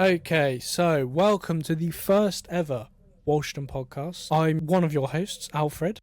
Okay, so welcome to the first ever Walshton podcast. I'm one of your hosts, Alfred,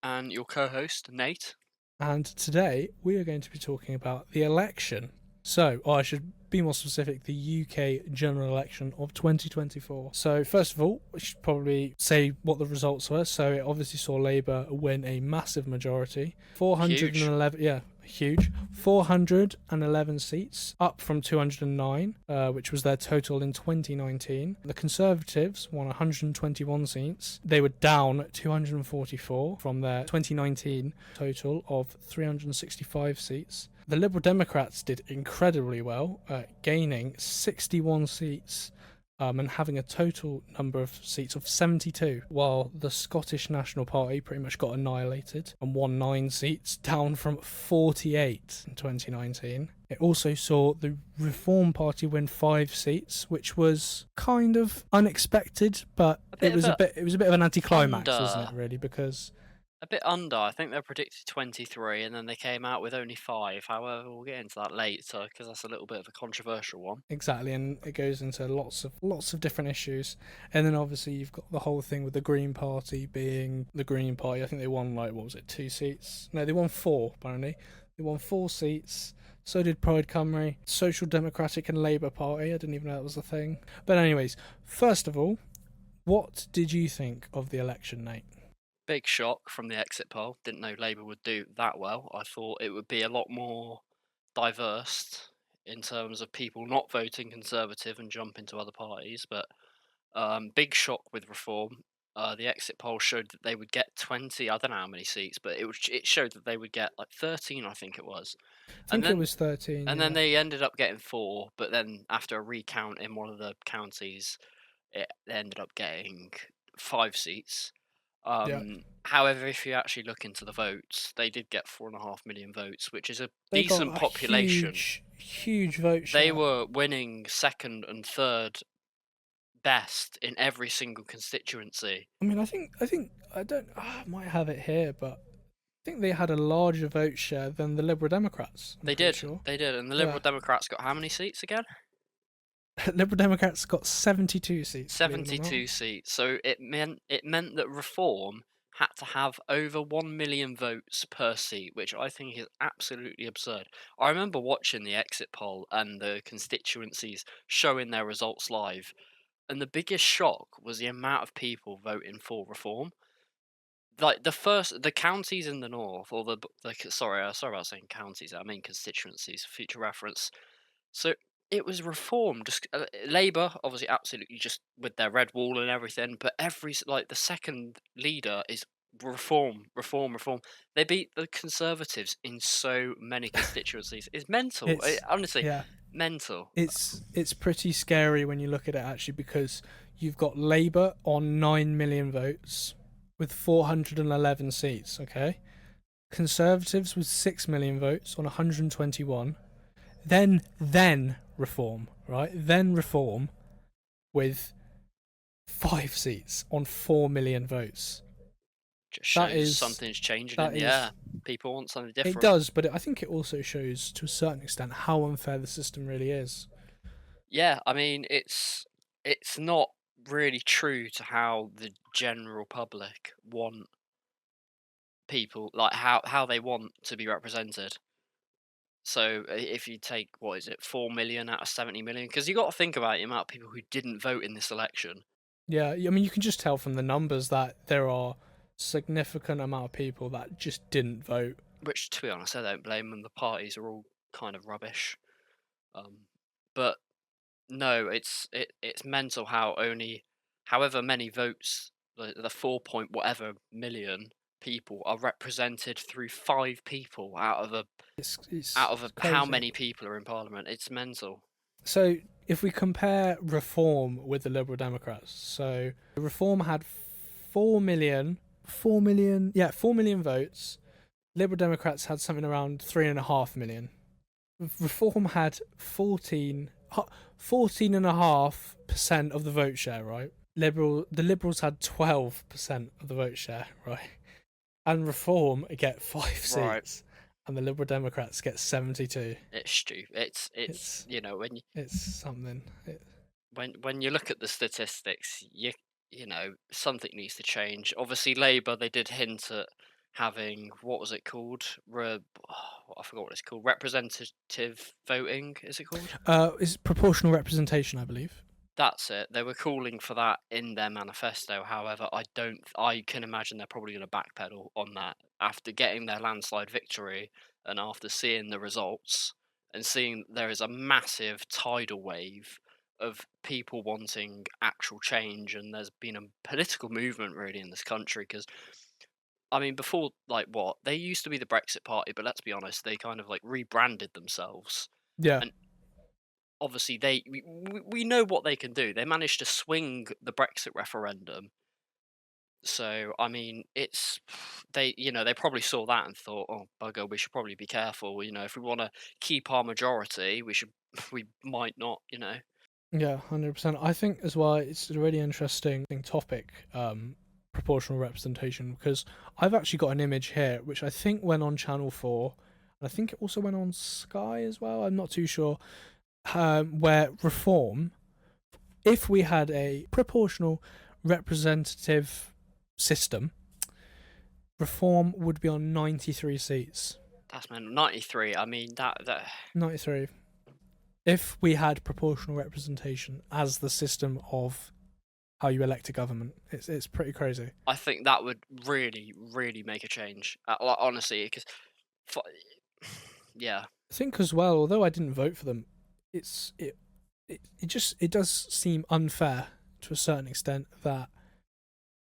And your co-host, Nate. and today we are going to be talking about the election. So, or I should be more specific, the UK general election of 2024. So, first of all, we should probably say what the results were. So, it obviously saw Labour win a massive majority. 411, Huge. yeah, huge. 411 seats, up from 209, which was their total in 2019. The Conservatives won 121 seats. They were down 244 from their 2019 total of 365 seats. The Liberal Democrats did incredibly well, gaining 61 seats and having a total number of seats of 72, while the Scottish National Party pretty much got annihilated and won 9 seats, down from 48 in 2019. It also saw the Reform Party win 5 seats, which was kind of unexpected, but it was a bit of an anticlimax, wasn't it, really, because A bit under. I think they predicted 23, and then they came out with only 5. However, we'll get into that later because that's a little bit of a controversial one. exactly, and it goes into lots of different issues, and then obviously you've got the whole thing with the Green Party being the Green Party. I think they won 2 seats. No, they won 4 apparently. They won 4 seats. So did Pride Cymru, Social Democratic and Labour Party. I didn't even know that was a thing. But anyways, first of all, what did you think of the election, Nate? Big shock from the exit poll. Didn't know Labour would do that well. I thought it would be a lot more diverse in terms of people not voting Conservative and jumping to other parties. But big shock with Reform. The exit poll showed that they would get 20. I don't know how many seats, but it showed that they would get 13. I think it was. I think it was 13. And then they ended up getting 4. But then after a recount in one of the counties, they ended up getting 5 seats. However, if you actually look into the votes, they did get 4.5 million votes, which is a decent population. Huge vote share. They were winning second and third best in every single constituency. I mean, I might have it here, but I think they had a larger vote share than the Liberal Democrats. They did, and the Liberal Democrats got how many seats again? Liberal Democrats got 72 seats. 72 seats. So it meant that Reform had to have over 1 million votes per seat, which I think is absolutely absurd. I remember watching the exit poll and the constituencies showing their results live, and the biggest shock was the amount of people voting for Reform. Like the counties in the north, or sorry about saying counties. I mean constituencies for future reference. So it was Reform, just Labour, obviously, absolutely just with their red wall and everything. But the second leader is Reform. They beat the Conservatives in so many constituencies. It's mental. Honestly, mental. It's pretty scary when you look at it actually, because you've got Labour on 9 million votes with 411 seats. Okay, Conservatives with 6 million votes on 121. Then Reform, right? Then Reform with 5 seats on 4 million votes. Just shows something's changing. People want something different. It does, but I think it also shows to a certain extent how unfair the system really is. Yeah, I mean, it's not really true to how the general public want people, like how they want to be represented. So if you take, 4 million out of 70 million, because you got to think about the amount of people who didn't vote in this election. Yeah, I mean, you can just tell from the numbers that there are significant amount of people that just didn't vote. Which, to be honest, I don't blame them. The parties are all kind of rubbish. But no, it's mental how only however many votes, the 4 point whatever million people are represented through 5 people out of how many people are in Parliament. It's mental. So if we compare Reform with the Liberal Democrats, so Reform had 4 million votes. Liberal Democrats had something around 3.5 million. Reform had 14.5% of the vote share, right? The Liberals had 12% of the vote share, right? And Reform get 5 seats, right, and the Liberal Democrats get 72. It's stupid. It's when it's something. when you look at the statistics, you know something needs to change. Obviously, Labour they did hint at having what was it called? I forgot what it's called. Representative voting is it called? It's proportional representation, I believe. That's it. They were calling for that in their manifesto. However, I don't. I can imagine they're probably going to backpedal on that after getting their landslide victory and after seeing the results and seeing there is a massive tidal wave of people wanting actual change, and there's been a political movement really in this country. Because I mean, before like what they used to be the Brexit Party, but let's be honest, they kind of like rebranded themselves Yeah. and obviously we know what they can do. They managed to swing the Brexit referendum. So I mean, it's they they probably saw that and thought, oh bugger, we should probably be careful. If we want to keep our majority, we should we might not. Yeah, 100%. I think as well, it's a really interesting topic, proportional representation, because I've actually got an image here, which I think went on Channel 4, and I think it also went on Sky as well. I'm not too sure. Where reform, if we had a proportional representative system, reform would be on 93 seats. That's man 93. I mean that 93. If we had proportional representation as the system of how you elect a government, it's pretty crazy. I think that would really make a change. Like, honestly, because yeah, I think as well, although I didn't vote for them, it does seem unfair to a certain extent that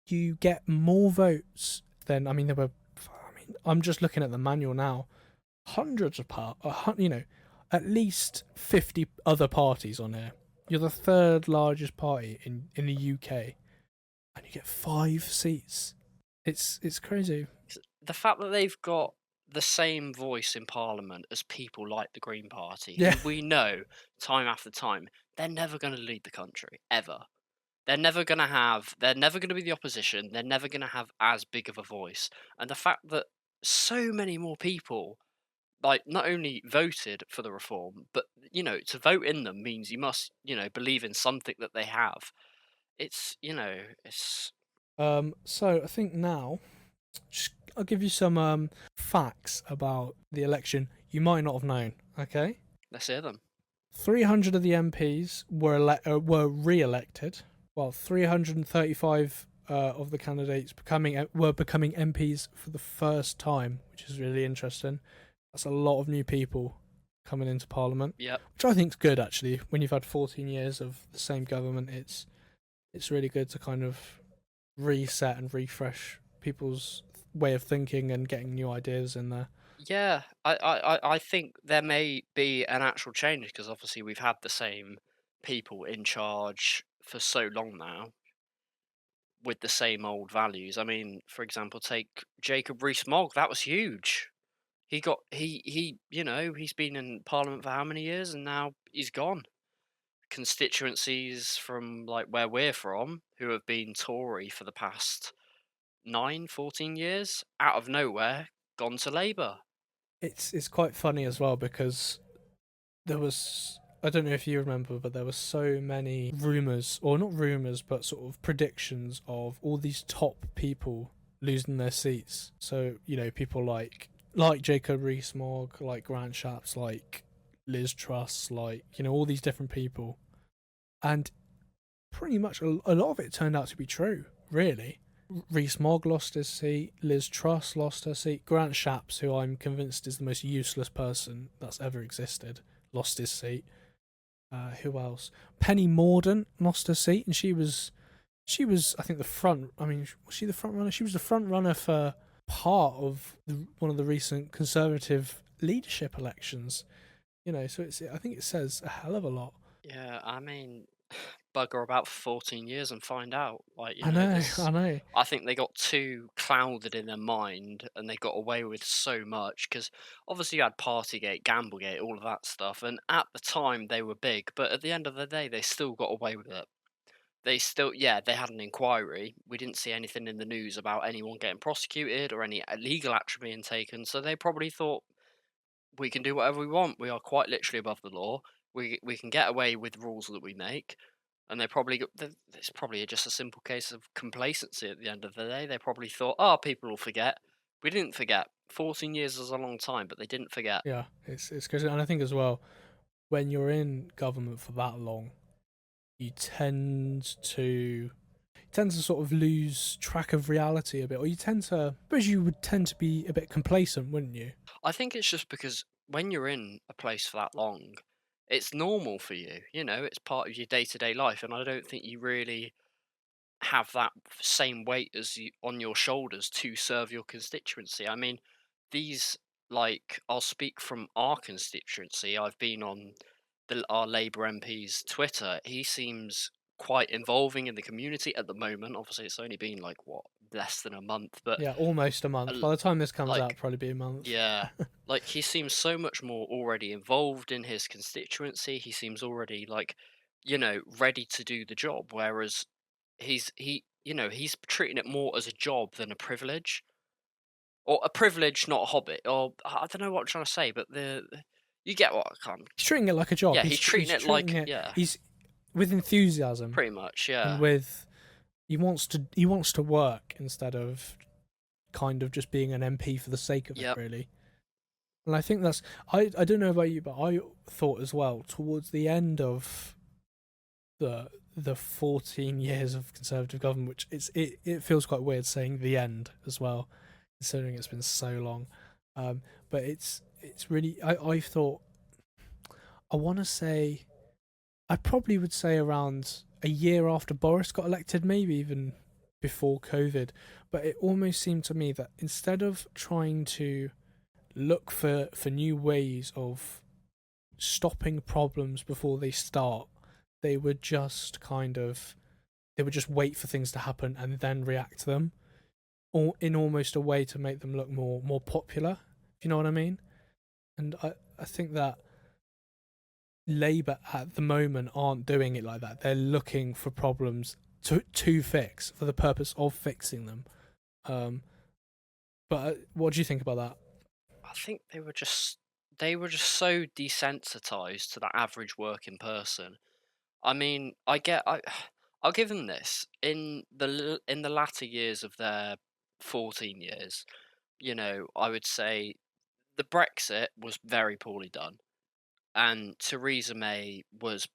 you get more votes than, I mean, I'm just looking at the manual now, hundreds of at least 50 other parties on here. You're the third largest party in the UK, and you get 5 seats. It's crazy. the fact that they've got the same voice in Parliament as people like the Green Party, Yeah. who we know time after time, they're never going to lead the country ever. They're never going to be the opposition. They're never going to have as big of a voice. And the fact that so many more people, like, not only voted for the reform, but, to vote in them means you must, believe in something that they have. It's. So I think now, I'll give you some facts about the election you might not have known. Okay, Let's hear them. 300 of the MPs were re-elected, while 335 of the candidates were becoming MPs for the first time, which is really interesting. That's a lot of new people coming into Parliament, Yep. which I think is good actually. When you've had 14 years of the same government, it's really good to kind of reset and refresh people's way of thinking and getting new ideas in there. Yeah, I think there may be an actual change because obviously we've had the same people in charge for so long now with the same old values. I mean, for example, take Jacob Rees-Mogg. That was huge. He's been in Parliament for how many years, and now he's gone. Constituencies from like where we're from, who have been Tory for the past 14 years, out of nowhere, gone to Labour. It's quite funny as well because there was, I don't know if you remember, but there were so many rumours, or not rumours, but sort of predictions of all these top people losing their seats. So, people like Jacob Rees-Mogg, like Grant Shapps, like Liz Truss, like, all these different people. And pretty much a lot of it turned out to be true, really. Rees-Mogg lost his seat, Liz Truss lost her seat, Grant Shapps, who I'm convinced is the most useless person that's ever existed, lost his seat. Who else? Penny Mordaunt lost her seat, and she was I think the front. I mean, was she the front runner? She was the front runner for part of one of the recent Conservative leadership elections. So I think it says a hell of a lot. Yeah, I mean, bugger about 14 years and find out. Like, I know, I know. I think they got too clouded in their mind and they got away with so much because obviously you had Partygate, Gamblegate, all of that stuff. And at the time they were big, but at the end of the day, they still got away with it. They had an inquiry. We didn't see anything in the news about anyone getting prosecuted or any legal action being taken. So they probably thought, we can do whatever we want. We are quite literally above the law. We can get away with rules that we make. And it's probably just a simple case of complacency at the end of the day. They probably thought, oh, people will forget. We didn't forget. 14 years is a long time, but they didn't forget. Yeah, it's crazy. And I think as well, when you're in government for that long, you tend to sort of lose track of reality a bit, or you would tend to be a bit complacent, wouldn't you? I think it's just because when you're in a place for that long, it's normal for you. It's part of your day to day life. And I don't think you really have that same weight as you on your shoulders to serve your constituency. I mean, these I'll speak from our constituency. I've been on our Labour MP's Twitter. He seems quite involving in the community at the moment. Obviously, it's only been less than a month, but Yeah, almost a month. uh, By the time this comes out, like probably be a month. yeah, he seems so much more already involved in his constituency. He seems already ready to do the job. Whereas he's treating it more as a job than a privilege, or a privilege, not a hobby. Or I don't know what I'm trying to say, but you get what I can. He's treating it like a job. Yeah, he's treating it like yeah. He's with enthusiasm, pretty much, and yeah. with he wants to work instead of kind of just being an MP for the sake of it, Yep. really. And I think that's I don't know about you, but I thought as well towards the end of the 14 years of Conservative government, which it feels quite weird saying the end as well, considering it's been so long. But it's really I thought I probably would say around a year after Boris got elected, maybe even before COVID. But it almost seemed to me that instead of trying to look for new ways of stopping problems before they start, they would just wait for things to happen and then react to them, or in almost a way to make them look more popular, if you know what I mean. And I think that Labour at the moment aren't doing it like that. They're looking for problems to fix for the purpose of fixing them. But what do you think about that? I think they were just so desensitized to the average working person. I mean, I'll give them this. In the latter years of their 14 years, I would say the Brexit was very poorly done, and Theresa May was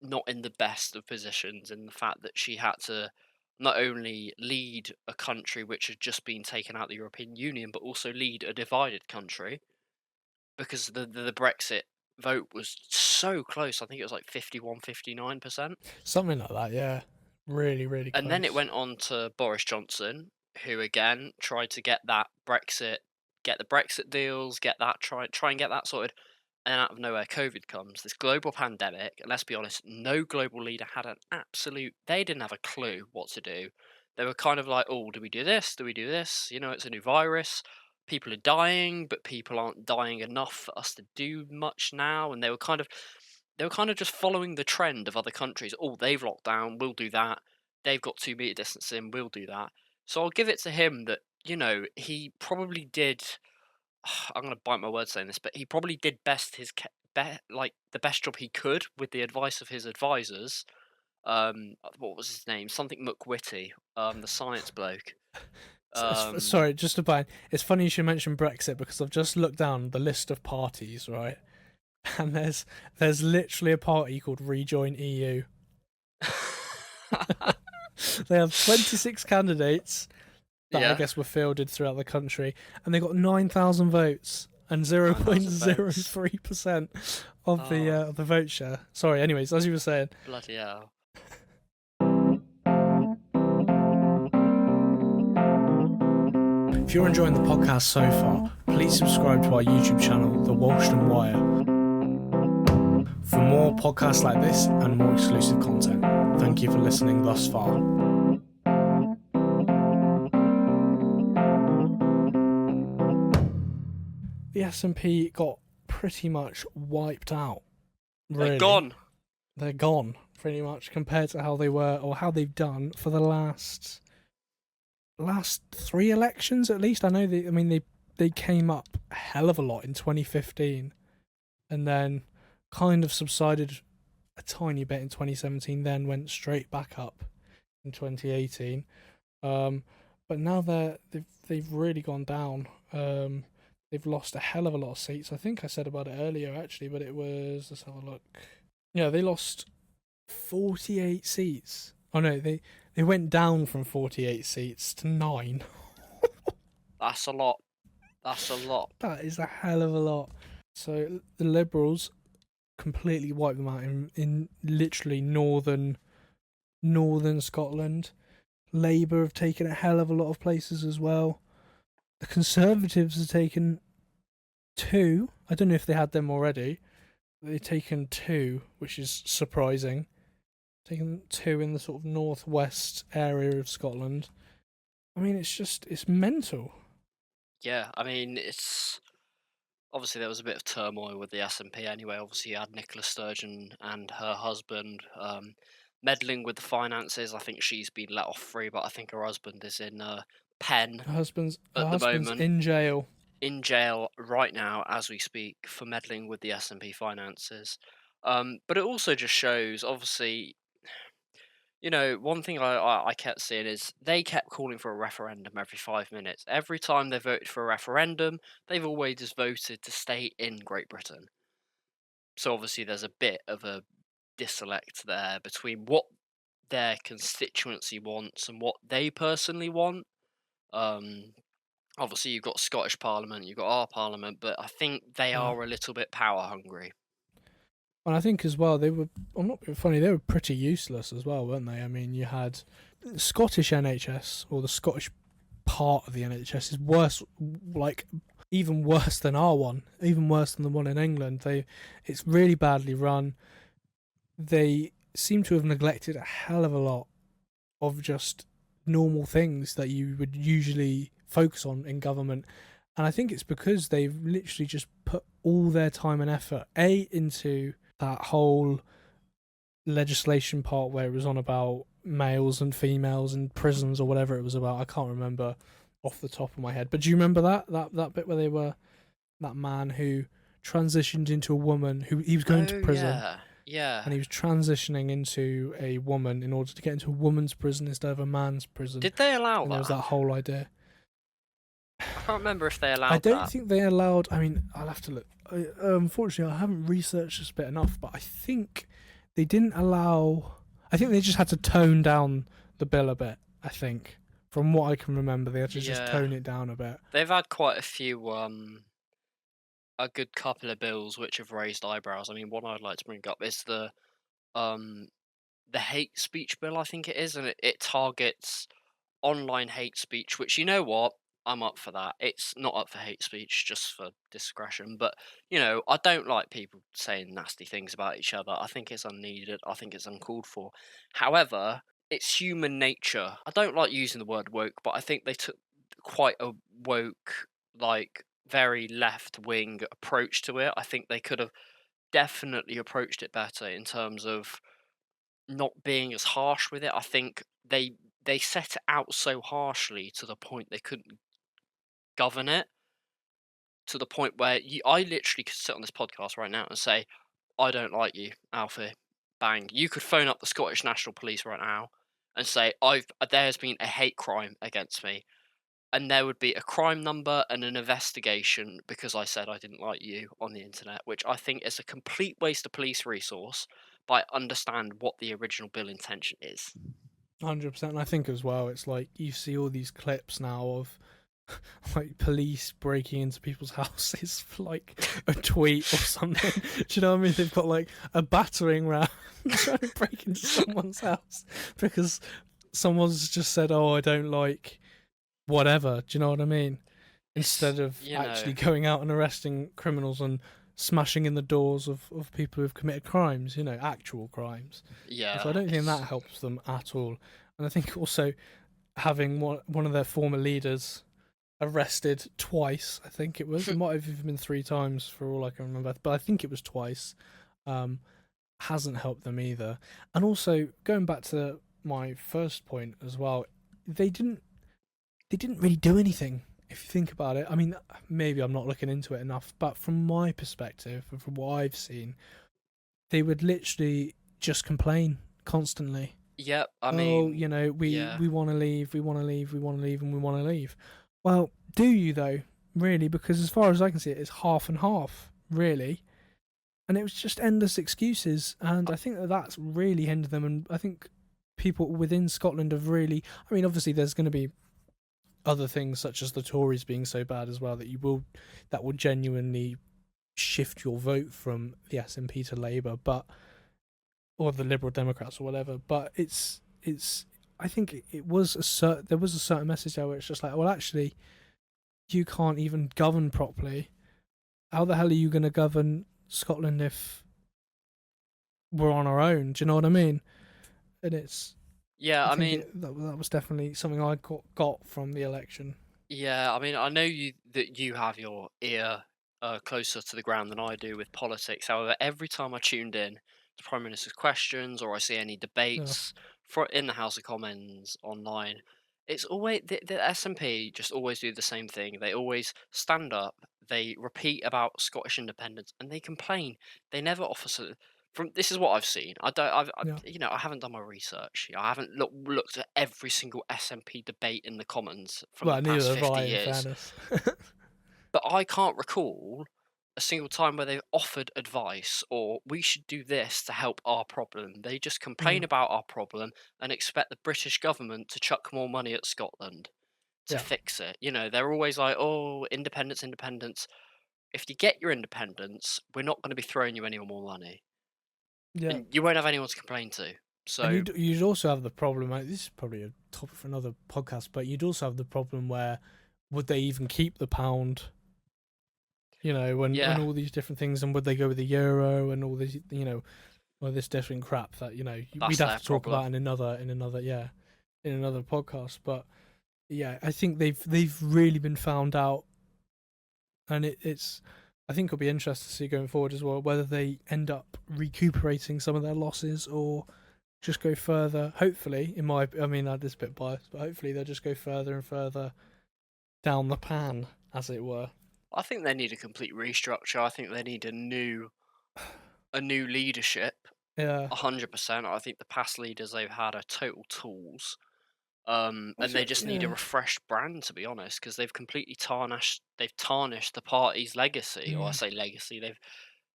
not in the best of positions in the fact that she had to not only lead a country which had just been taken out of the European Union, but also lead a divided country, because the Brexit vote was so close. I think it was like 51-59%. Something like that, yeah. Really, really close. And then it went on to Boris Johnson, who again tried to get the Brexit deals, try and get that sorted. And out of nowhere, COVID comes, this global pandemic. And let's be honest, no global leader had they didn't have a clue what to do. They were kind of like, oh, do we do this? Do we do this? It's a new virus. People are dying, but people aren't dying enough for us to do much now. And they were kind of just following the trend of other countries. Oh, they've locked down, we'll do that. They've got 2 meter distancing, we'll do that. So I'll give it to him that, he probably did. I'm going to bite my words saying this, but he probably did the best job he could with the advice of his advisors. What was his name? Something McWhitty, the science bloke. Sorry, just to buy. It's funny you should mention Brexit because I've just looked down the list of parties, right? And there's literally a party called Rejoin EU. They have 26 candidates that I guess were fielded throughout the country, and they got 9,000 votes and 0.03% of the vote share. Sorry, anyways, as you were saying. Bloody hell. If you're enjoying the podcast so far, please subscribe to our YouTube channel, The Walshton Wire, for more podcasts like this and more exclusive content. Thank you for listening thus far. The S&P got pretty much wiped out. Really. They're gone. They're gone, pretty much, compared to how they were or how they've done for the last 3 elections at least. I know they came up a hell of a lot in 2015 and then kind of subsided a tiny bit in 2017, then went straight back up in 2018. But now they've really gone down. They've lost a hell of a lot of seats. I think I said about it earlier actually, but it was, let's have a look. Yeah, they lost 48 seats. Oh no, they went down from 48 seats to 9. That's a lot. That's a lot. That is a hell of a lot. So the Liberals completely wiped them out in literally northern Scotland. Labour have taken a hell of a lot of places as well. The Conservatives have taken 2. I don't know if they had them already. They've taken 2, which is surprising. Taken 2 in the sort of northwest area of Scotland. I mean, it's mental. Yeah, I mean, it's obviously there was a bit of turmoil with the SNP anyway. Obviously, you had Nicola Sturgeon and her husband meddling with the finances. I think she's been let off free, but I think her husband is in pen Her husband's at the moment. in jail. In jail right now as we speak for meddling with the S&P finances. But it also just shows, obviously, one thing I kept seeing is they kept calling for a referendum every 5 minutes. Every time they voted for a referendum, they've always just voted to stay in Great Britain. So obviously there's a bit of a disselect there between what their constituency wants and what they personally want. Obviously, you've got Scottish Parliament, you've got our Parliament, but I think they are a little bit power hungry. And I think as well, I'm not being funny, they were pretty useless as well, weren't they? I mean, you had Scottish NHS, or the Scottish part of the NHS, is worse, like, even worse than our one, even worse than the one in England. It's really badly run. They seem to have neglected a hell of a lot of just normal things that you would usually focus on in government, and I think it's because they've literally just put all their time and effort into that whole legislation part where it was on about males and females and prisons or whatever it was about. I can't remember off the top of my head, but do you remember that bit where they were that man who transitioned into a woman, who he was going to prison, yeah, and he was transitioning into a woman in order to get into a woman's prison instead of a man's prison. Did they allow and that? There was that whole idea. I can't remember if they allowed that. I don't think they allowed. I mean, I'll have to look. Unfortunately, I haven't researched this bit enough, but I think they didn't allow. I think they just had to tone down the bill a bit. I think, from what I can remember, they had to just tone it down a bit. They've had quite a few, a good couple of bills which have raised eyebrows. I mean, one I'd like to bring up is the hate speech bill, I think it is, and it targets online hate speech, which, you know what? I'm up for that. It's not up for hate speech, just for discretion. But, I don't like people saying nasty things about each other. I think it's unneeded. I think it's uncalled for. However, it's human nature. I don't like using the word woke, but I think they took quite a woke, like, very left-wing approach to it. I think they could have definitely approached it better in terms of not being as harsh with it. I think they set it out so harshly to the point they couldn't govern it, to the point where I literally could sit on this podcast right now and say, I don't like you, Alfie. Bang. You could phone up the Scottish National Police right now and say, there has been a hate crime against me. And there would be a crime number and an investigation because I said I didn't like you on the internet, which I think is a complete waste of police resource, but I understand what the original bill intention is. 100%. And I think as well, it's like you see all these clips now of like police breaking into people's houses for like a tweet or something. Do you know what I mean? They've got like a battering ram trying to break into someone's house because someone's just said, "Oh, I don't like whatever." Do you know what I mean? Instead of actually going out and arresting criminals and smashing in the doors of people who've committed crimes, actual crimes. Yeah. So I don't think that helps them at all. And I think also having one of their former leaders arrested twice, I think it was. It might have even been 3 times for all I can remember, but I think it was twice. Hasn't helped them either. And also, going back to my first point as well, they didn't really do anything. If you think about it, I mean, maybe I'm not looking into it enough, but from my perspective and from what I've seen, they would literally just complain constantly. Yep. I Oh, mean, we yeah. we want to leave, we want to leave, we want to leave, and we want to leave. Well, do you though? Really? Because as far as I can see, it's half and half, really. And it was just endless excuses, and I think that that's really hindered them. And I think people within Scotland have really. I mean, obviously, there's going to be other things such as the Tories being so bad as well that will genuinely shift your vote from the SNP to Labour, or the Liberal Democrats or whatever. But it's I think it was there was a certain message there where it's just like, well, actually, you can't even govern properly. How the hell are you going to govern Scotland if we're on our own? Do you know what I mean? And Yeah. I I think mean, that was definitely something I got from the election. yeah. I mean, I know that you have your ear closer to the ground than I do with politics. However, every time I tuned in to Prime Minister's questions or I see any Yeah, debates in the House of Commons online, it's always the SNP just always do the same thing. They always stand up, they repeat about Scottish independence, and they complain. They never offer from this is what I've seen. I don't. yeah. I haven't done my research. I haven't looked at every single SNP debate in the Commons from the Well, past neither have 50 I, in years, fairness. but I can't recall a single time where they've offered advice or we should do this to help our problem. They just Yeah, complain about our problem and expect the British government to chuck more money at Scotland to yeah, fix it. They're always like, "Oh, independence, independence." If you get your independence, we're not going to be throwing you any more money, yeah. and you won't have anyone to complain to. And So you'd also have the problem. This is probably a topic for another podcast, but you'd also have the problem where would they even keep the pound? When yeah, all these different things, and would they go with the euro and all this, all this different crap that we'd that's have their to talk problem. about in another podcast. But yeah, I think they've really been found out, and it's I think it'll be interesting to see going forward as well whether they end up recuperating some of their losses or just go further. Hopefully, I mean, this a bit biased, but hopefully they'll just go further and further down the pan, as it were. I think they need a complete restructure. I think they need a new leadership. Yeah. 100%. I think the past leaders they've had are total tools. And Also, they just need a yeah, refreshed brand, to be honest, because they've completely tarnished the party's legacy. Or I mm, say legacy,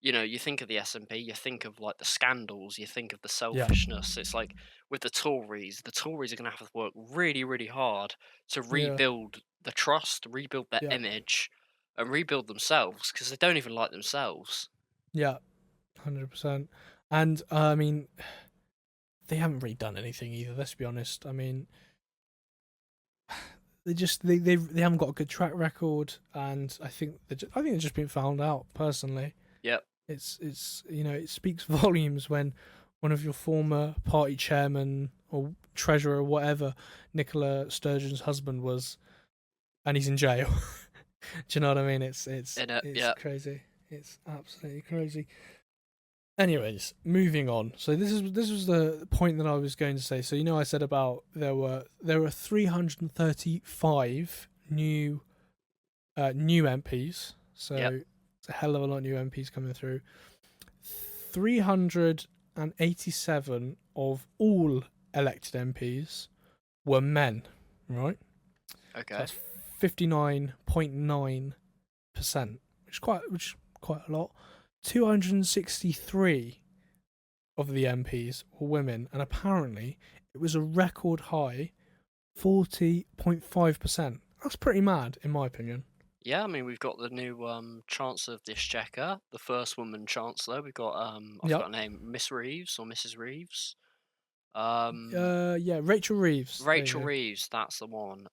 you think of the SNP, you think of like the scandals, you think of the yeah, selfishness. It's like with the Tories are going to have to work really, really hard to yeah, rebuild the trust, rebuild their yeah, image, and rebuild themselves because they don't even like themselves. yeah, 100%. And I mean, they haven't really done anything either. Let's be honest. I mean, they haven't got a good track record, and I think they've just been found out personally. Yep. It's it speaks volumes when one of your former party chairman or treasurer or whatever, Nicola Sturgeon's husband was, and he's in jail. Do you know what I mean? In it. It's Yeah. crazy. It's absolutely crazy. Anyways, moving on. So this was the point that I was going to say. So I said about there were 335 new MPs. Yep. So it's a hell of a lot of new MPs coming through. 387 of all elected MPs were men, right? So Okay. that's 59.9%, which is quite a lot. 263 of the MPs were women, and apparently it was a record high 40.5%. That's pretty mad, in my opinion. Yeah, I mean we've got the new Chancellor of the Exchequer, the first woman Chancellor. We've got I Yep. forgot her name, Miss Reeves or Mrs. Reeves. Um, Yeah, Rachel Reeves. There you Rachel go. Reeves, that's the one.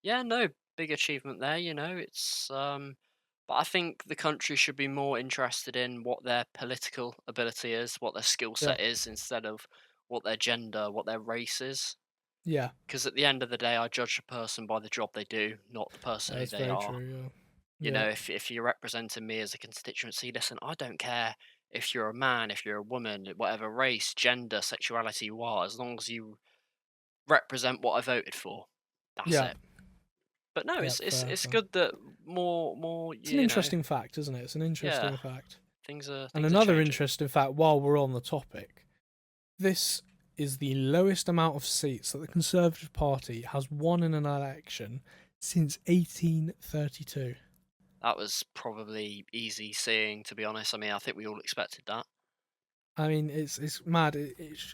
Yeah, no, big achievement there. It's but I think the country should be more interested in what their political ability is, what their skill Yeah, set is, instead of what their gender, what their race is. yeah, Because at the end of the day, I judge a person by the job they do, not the person who that's they very are. true. Yeah, If you're representing me as a constituency, listen, I don't care if you're a man, if you're a woman, whatever race, gender, sexuality you are, as long as you represent what I voted for. That's yeah, it. But no, yeah. it's Fair, it's fair. good that more It's an interesting fact, isn't it? It's an yeah, interesting I fact. And things are another changing. interesting fact, while we're on the topic, this is the lowest amount of seats that the Conservative Party has won in an election since 1832. That was probably easy seeing, to be honest. I mean, I think we all expected that. I mean, it's mad.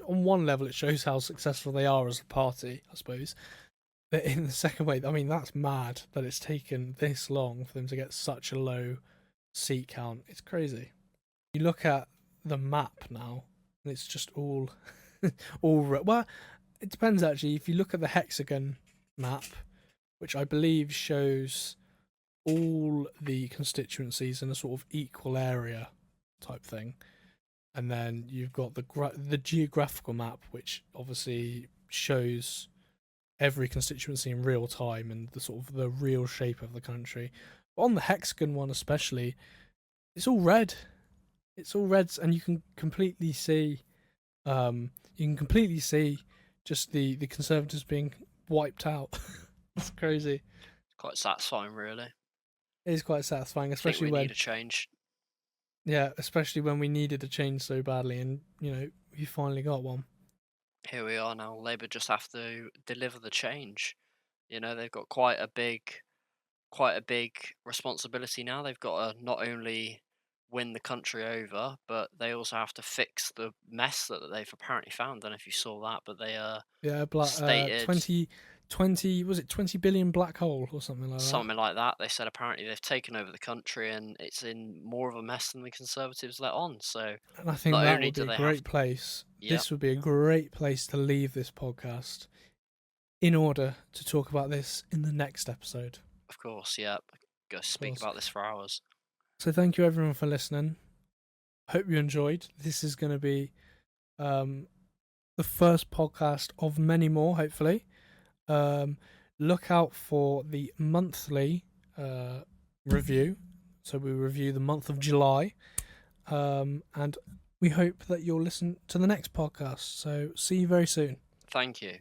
On one level, it shows how successful they are as a party, I suppose. But in the second way, I mean, that's mad that it's taken this long for them to get such a low seat count. It's crazy. You look at the map now, and it's just all, well, it depends actually. If you look at the hexagon map, which I believe shows all the constituencies in a sort of equal area type thing, and then you've got the geographical map, which obviously shows every constituency in real time and the sort of the real shape of the country. But on the hexagon one especially, it's all red. It's all reds, and you can completely see, just the Conservatives being wiped out. It's crazy. It's quite satisfying, really. It is quite satisfying, I think especially we when need a change. especially when we needed a change so badly, and we finally got one. Here we are now. Labour just have to deliver the change. They've got quite a big responsibility now. They've got to not only win the country over, but they also have to fix the mess that they've apparently found. I don't know if you saw that, but they stated 20 was it 20 billion black hole or something like that? something like that. They said apparently they've taken over the country and it's in more of a mess than the Conservatives let on. So And I think not that only would do be a they great have, place. Yep, This would be a great place to leave this podcast in order to talk about this in the next episode. of course, yeah, go speak about this for hours. So thank you everyone for listening. Hope you enjoyed. This is going to be the first podcast of many more, hopefully. Look out for the monthly review. So we review the month of July. And we hope that you'll listen to the next podcast. So see you very soon. Thank you.